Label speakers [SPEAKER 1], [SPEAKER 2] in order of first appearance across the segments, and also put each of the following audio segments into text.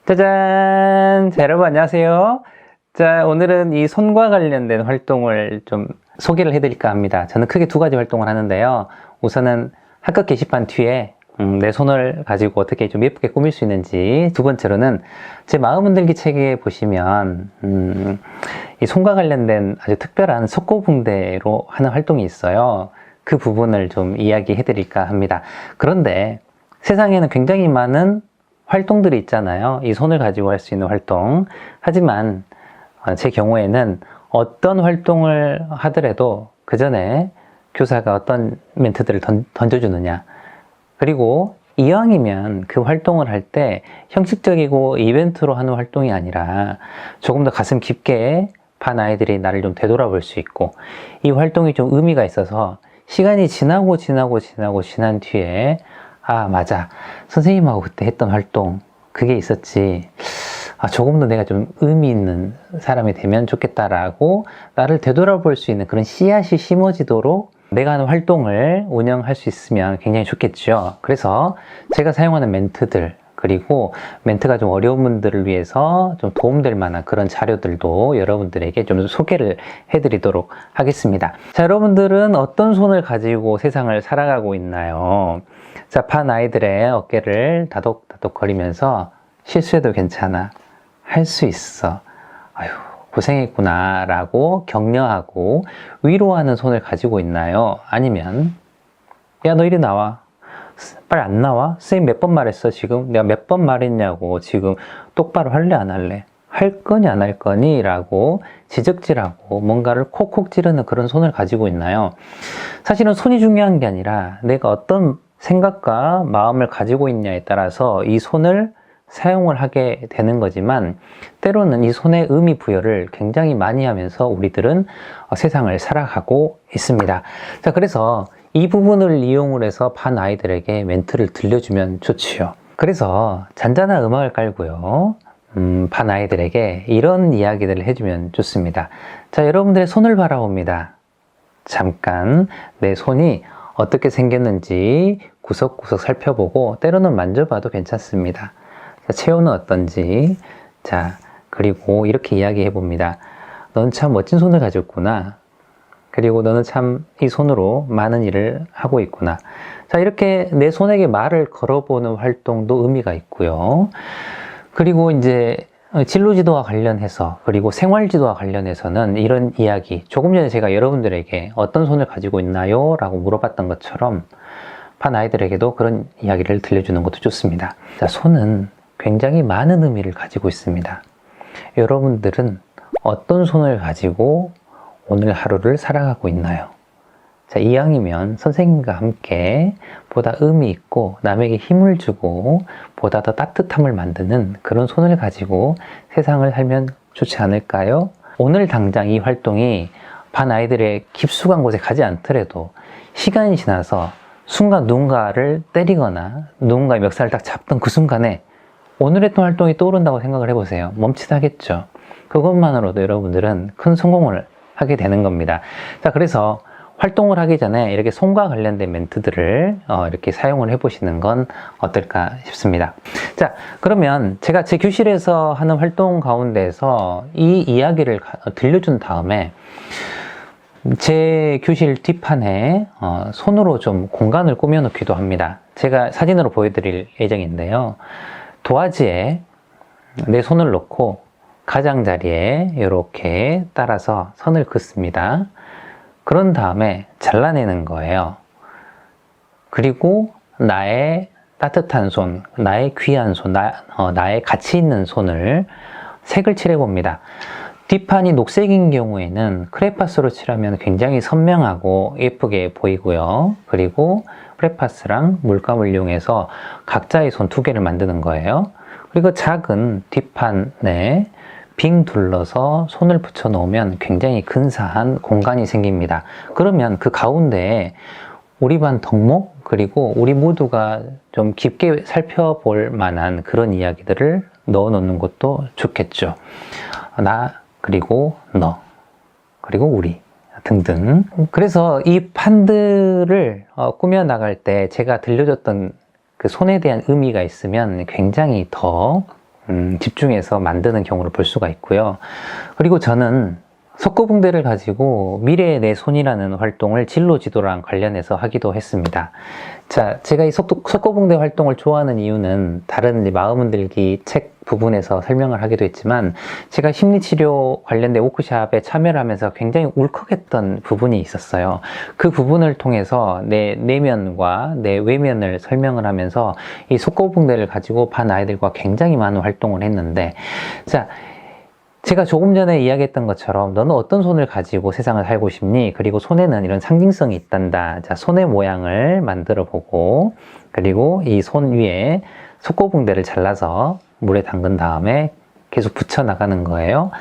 [SPEAKER 1] 짜잔! 자, 여러분 안녕하세요. 자, 오늘은 이 손과 관련된 활동을 좀 소개를 해드릴까 합니다. 저는 크게 두 가지 활동을 하는데요. 우선은 학급 게시판 뒤에 내 손을 가지고 어떻게 좀 예쁘게 꾸밀 수 있는지, 두 번째로는 제 마음 흔들기 책에 보시면 이 손과 관련된 아주 특별한 석고붕대로 하는 활동이 있어요. 그 부분을 좀 이야기해 드릴까 합니다. 그런데 세상에는 굉장히 많은 활동들이 있잖아요. 이 손을 가지고 할 수 있는 활동. 하지만 제 경우에는 어떤 활동을 하더라도 그 전에 교사가 어떤 멘트들을 던져주느냐, 그리고 이왕이면 그 활동을 할 때 형식적이고 이벤트로 하는 활동이 아니라 조금 더 가슴 깊게 반 아이들이 나를 좀 되돌아볼 수 있고, 이 활동이 좀 의미가 있어서 시간이 지난 뒤에 아, 맞아, 선생님하고 그때 했던 활동 그게 있었지, 조금 더 내가 좀 의미 있는 사람이 되면 좋겠다라고 나를 되돌아볼 수 있는 그런 씨앗이 심어지도록 내가 하는 활동을 운영할 수 있으면 굉장히 좋겠죠. 그래서 제가 사용하는 멘트들, 그리고 멘트가 좀 어려운 분들을 위해서 좀 도움될 만한 그런 자료들도 여러분들에게 좀 소개를 해드리도록 하겠습니다. 자, 여러분들은 어떤 손을 가지고 세상을 살아가고 있나요? 자, 반 아이들의 어깨를 다독다독 거리면서 실수해도 괜찮아, 할 수 있어, 아휴 고생했구나 라고 격려하고 위로하는 손을 가지고 있나요? 아니면 야, 너 이리 나와, 빨리 안 나와? 선생님 몇 번 말했어? 지금 내가 몇 번 말했냐고, 지금 똑바로 할래 안 할래? 할 거니 안 할 거니? 라고 지적질하고 뭔가를 콕콕 찌르는 그런 손을 가지고 있나요? 사실은 손이 중요한 게 아니라 내가 어떤 생각과 마음을 가지고 있냐에 따라서 이 손을 사용을 하게 되는 거지만, 때로는 이 손의 의미 부여를 굉장히 많이 하면서 우리들은 세상을 살아가고 있습니다. 자, 그래서 이 부분을 이용을 해서 반 아이들에게 멘트를 들려주면 좋지요. 그래서 잔잔한 음악을 깔고요, 반 아이들에게 이런 이야기들을 해주면 좋습니다. 자, 여러분들의 손을 바라봅니다. 잠깐 내 손이 어떻게 생겼는지 구석구석 살펴보고 때로는 만져봐도 괜찮습니다. 자, 체온은 어떤지. 자, 그리고 이렇게 이야기해 봅니다. 넌 참 멋진 손을 가졌구나. 그리고 너는 참 이 손으로 많은 일을 하고 있구나. 자, 이렇게 내 손에게 말을 걸어보는 활동도 의미가 있고요. 그리고 이제 진로지도와 관련해서, 그리고 생활지도와 관련해서는 이런 이야기, 조금 전에 제가 여러분들에게 어떤 손을 가지고 있나요? 라고 물어봤던 것처럼 반 아이들에게도 그런 이야기를 들려주는 것도 좋습니다. 자, 손은 굉장히 많은 의미를 가지고 있습니다. 여러분들은 어떤 손을 가지고 오늘 하루를 살아가고 있나요? 자, 이왕이면 선생님과 함께 보다 의미 있고 남에게 힘을 주고 보다 더 따뜻함을 만드는 그런 손을 가지고 세상을 살면 좋지 않을까요? 오늘 당장 이 활동이 반 아이들의 깊숙한 곳에 가지 않더라도 시간이 지나서 순간 누군가를 때리거나 누군가의 멱살을 딱 잡던 그 순간에 오늘 했던 활동이 떠오른다고 생각을 해보세요. 멈칫하겠죠. 그것만으로도 여러분들은 큰 성공을 하게 되는 겁니다. 자, 그래서 활동을 하기 전에 이렇게 손과 관련된 멘트들을 이렇게 사용을 해보시는 건 어떨까 싶습니다. 자, 그러면 제가 제 교실에서 하는 활동 가운데서 이 이야기를 들려준 다음에 제 교실 뒷판에 손으로 좀 공간을 꾸며 놓기도 합니다. 제가 사진으로 보여드릴 예정인데요. 도화지에 내 손을 놓고 가장자리에 이렇게 따라서 선을 긋습니다. 그런 다음에 잘라내는 거예요. 그리고 나의 따뜻한 손, 나의 귀한 손, 나의 가치 있는 손을 색을 칠해봅니다. 뒷판이 녹색인 경우에는 크레파스로 칠하면 굉장히 선명하고 예쁘게 보이고요. 그리고 크레파스랑 물감을 이용해서 각자의 손 두 개를 만드는 거예요. 그리고 작은 뒷판에 빙 둘러서 손을 붙여 놓으면 굉장히 근사한 공간이 생깁니다. 그러면 그 가운데에 우리 반 덕목, 그리고 우리 모두가 좀 깊게 살펴볼 만한 그런 이야기들을 넣어 놓는 것도 좋겠죠. 나, 그리고 너, 그리고 우리 등등. 그래서 이 판들을 꾸며 나갈 때 제가 들려줬던 그 손에 대한 의미가 있으면 굉장히 더 집중해서 만드는 경우를 볼 수가 있고요. 그리고 저는 석고붕대를 가지고 미래의 내 손이라는 활동을 진로 지도랑 관련해서 하기도 했습니다. 자, 제가 이 석고붕대 활동을 좋아하는 이유는 다른 마음 흔들기 책 부분에서 설명을 하기도 했지만, 제가 심리치료 관련된 워크숍에 참여를 하면서 굉장히 울컥했던 부분이 있었어요. 그 부분을 통해서 내 내면과 내 외면을 설명을 하면서 이 석고붕대를 가지고 반 아이들과 굉장히 많은 활동을 했는데, 자, 제가 조금 전에 이야기했던 것처럼 너는 어떤 손을 가지고 세상을 살고 싶니? 그리고 손에는 이런 상징성이 있단다. 자, 손의 모양을 만들어 보고, 그리고 이 손 위에 석고붕대를 잘라서 물에 담근 다음에 계속 붙여 나가는 거예요.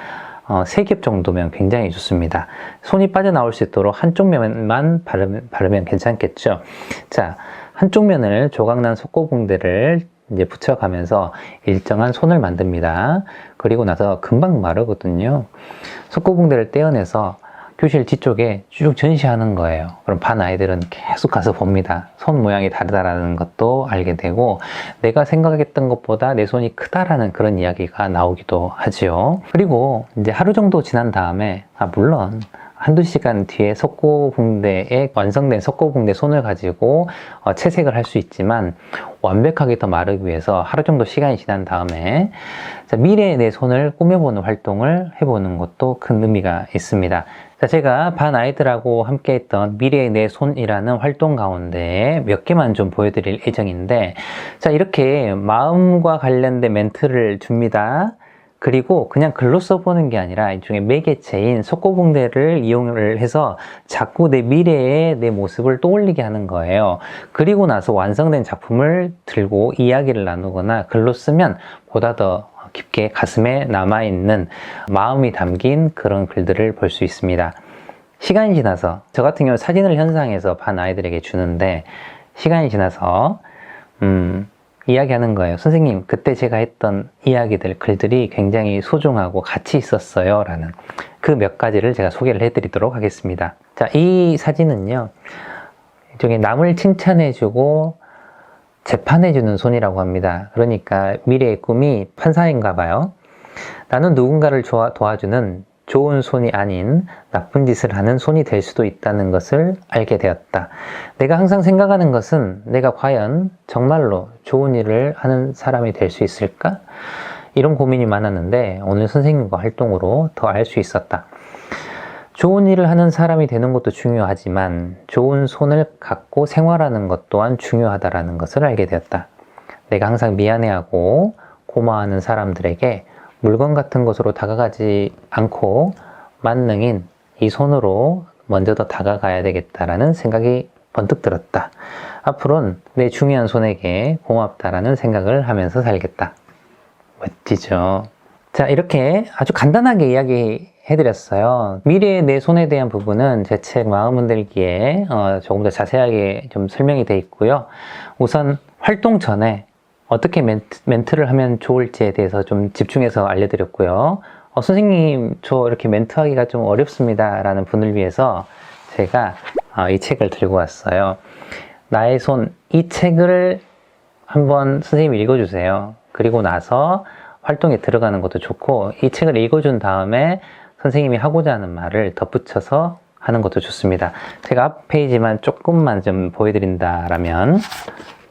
[SPEAKER 1] 3겹 정도면 굉장히 좋습니다. 손이 빠져나올 수 있도록 한쪽 면만 바르면 괜찮겠죠. 자, 한쪽 면을 조각난 석고붕대를 이제 붙여가면서 일정한 손을 만듭니다. 그리고 나서 금방 마르거든요. 석고붕대를 떼어내서 교실 뒤쪽에 쭉 전시하는 거예요. 그럼 반 아이들은 계속 가서 봅니다. 손 모양이 다르다라는 것도 알게 되고, 내가 생각했던 것보다 내 손이 크다라는 그런 이야기가 나오기도 하지요. 그리고 이제 하루 정도 지난 다음에, 물론 한두 시간 뒤에 석고붕대에 완성된 석고붕대 손을 가지고 채색을 할 수 있지만, 완벽하게 더 마르기 위해서 하루 정도 시간이 지난 다음에 미래의 내 손을 꾸며보는 활동을 해보는 것도 큰 의미가 있습니다. 자, 제가 반 아이들하고 함께 했던 미래의 내 손이라는 활동 가운데 몇 개만 좀 보여드릴 예정인데, 자, 이렇게 마음과 관련된 멘트를 줍니다. 그리고 그냥 글로 써보는 게 아니라 일종의 매개체인 석고붕대를 이용을 해서 자꾸 내 미래의 내 모습을 떠올리게 하는 거예요. 그리고 나서 완성된 작품을 들고 이야기를 나누거나 글로 쓰면 보다 더 깊게 가슴에 남아있는 마음이 담긴 그런 글들을 볼 수 있습니다. 시간이 지나서, 저 같은 경우 사진을 현상해서 반 아이들에게 주는데, 시간이 지나서 이야기하는 거예요. 선생님, 그때 제가 했던 이야기들, 글들이 굉장히 소중하고 가치 있었어요 라는 그 몇 가지를 제가 소개를 해드리도록 하겠습니다. 자, 이 사진은요, 일종의 남을 칭찬해주고 재판해주는 손이라고 합니다. 그러니까 미래의 꿈이 판사인가 봐요. 나는 누군가를 도와주는 좋은 손이 아닌 나쁜 짓을 하는 손이 될 수도 있다는 것을 알게 되었다. 내가 항상 생각하는 것은 내가 과연 정말로 좋은 일을 하는 사람이 될 수 있을까? 이런 고민이 많았는데 오늘 선생님과 활동으로 더 알 수 있었다. 좋은 일을 하는 사람이 되는 것도 중요하지만 좋은 손을 갖고 생활하는 것 또한 중요하다는 것을 알게 되었다. 내가 항상 미안해하고 고마워하는 사람들에게 물건 같은 것으로 다가가지 않고 만능인 이 손으로 먼저 더 다가가야 되겠다라는 생각이 번뜩 들었다. 앞으로는 내 중요한 손에게 고맙다라는 생각을 하면서 살겠다. 멋지죠? 자, 이렇게 아주 간단하게 이야기해드렸어요. 미래의 내 손에 대한 부분은 제 책 마음 흔들기에 조금 더 자세하게 좀 설명이 되어 있고요. 우선 활동 전에 어떻게 멘트를 하면 좋을지에 대해서 좀 집중해서 알려드렸고요. 선생님, 저 이렇게 멘트하기가 좀 어렵습니다 라는 분을 위해서 제가 이 책을 들고 왔어요. 나의 손, 이 책을 한번 선생님이 읽어주세요. 그리고 나서 활동에 들어가는 것도 좋고, 이 책을 읽어준 다음에 선생님이 하고자 하는 말을 덧붙여서 하는 것도 좋습니다. 제가 앞 페이지만 조금만 좀 보여드린다라면,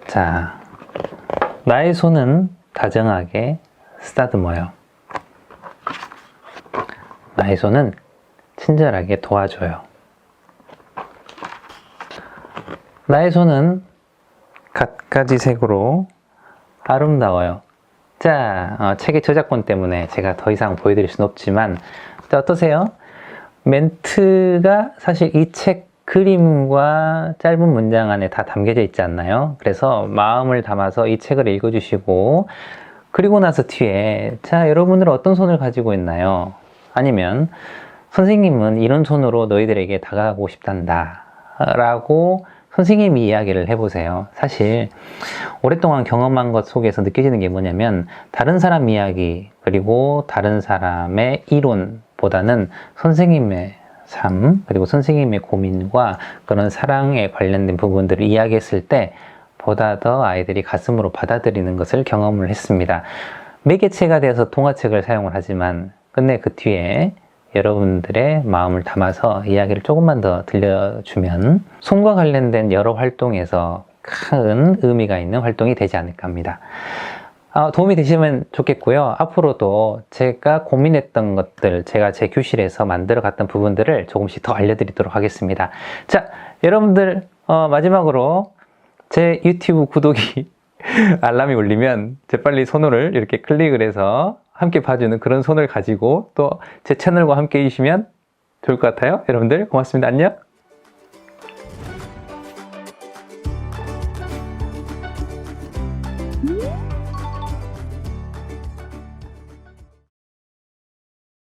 [SPEAKER 1] 자, 나의 손은 다정하게 쓰다듬어요. 나의 손은 친절하게 도와줘요. 나의 손은 갖가지 색으로 아름다워요. 자, 책의 저작권 때문에 제가 더 이상 보여드릴 수는 없지만, 자, 어떠세요? 멘트가 사실 이 책 그림과 짧은 문장 안에 다 담겨져 있지 않나요? 그래서 마음을 담아서 이 책을 읽어주시고, 그리고 나서 뒤에, 자, 여러분들은 어떤 손을 가지고 있나요? 아니면, 선생님은 이런 손으로 너희들에게 다가가고 싶단다 라고 선생님이 이야기를 해보세요. 사실 오랫동안 경험한 것 속에서 느껴지는 게 뭐냐면, 다른 사람 이야기 그리고 다른 사람의 이론보다는 선생님의 삶 그리고 선생님의 고민과 그런 사랑에 관련된 부분들을 이야기했을 때 보다 더 아이들이 가슴으로 받아들이는 것을 경험을 했습니다. 매개체가 되어서 동화책을 사용을 하지만 끝내 그 뒤에 여러분들의 마음을 담아서 이야기를 조금만 더 들려주면 손과 관련된 여러 활동에서 큰 의미가 있는 활동이 되지 않을까 합니다. 도움이 되시면 좋겠고요. 앞으로도 제가 고민했던 것들, 제가 제 교실에서 만들어 갔던 부분들을 조금씩 더 알려드리도록 하겠습니다. 자, 여러분들 마지막으로 제 유튜브 구독이 알람이 울리면 재빨리 손을 이렇게 클릭을 해서 함께 봐주는 그런 손을 가지고 또 제 채널과 함께 해주시면 좋을 것 같아요. 여러분들 고맙습니다. 안녕.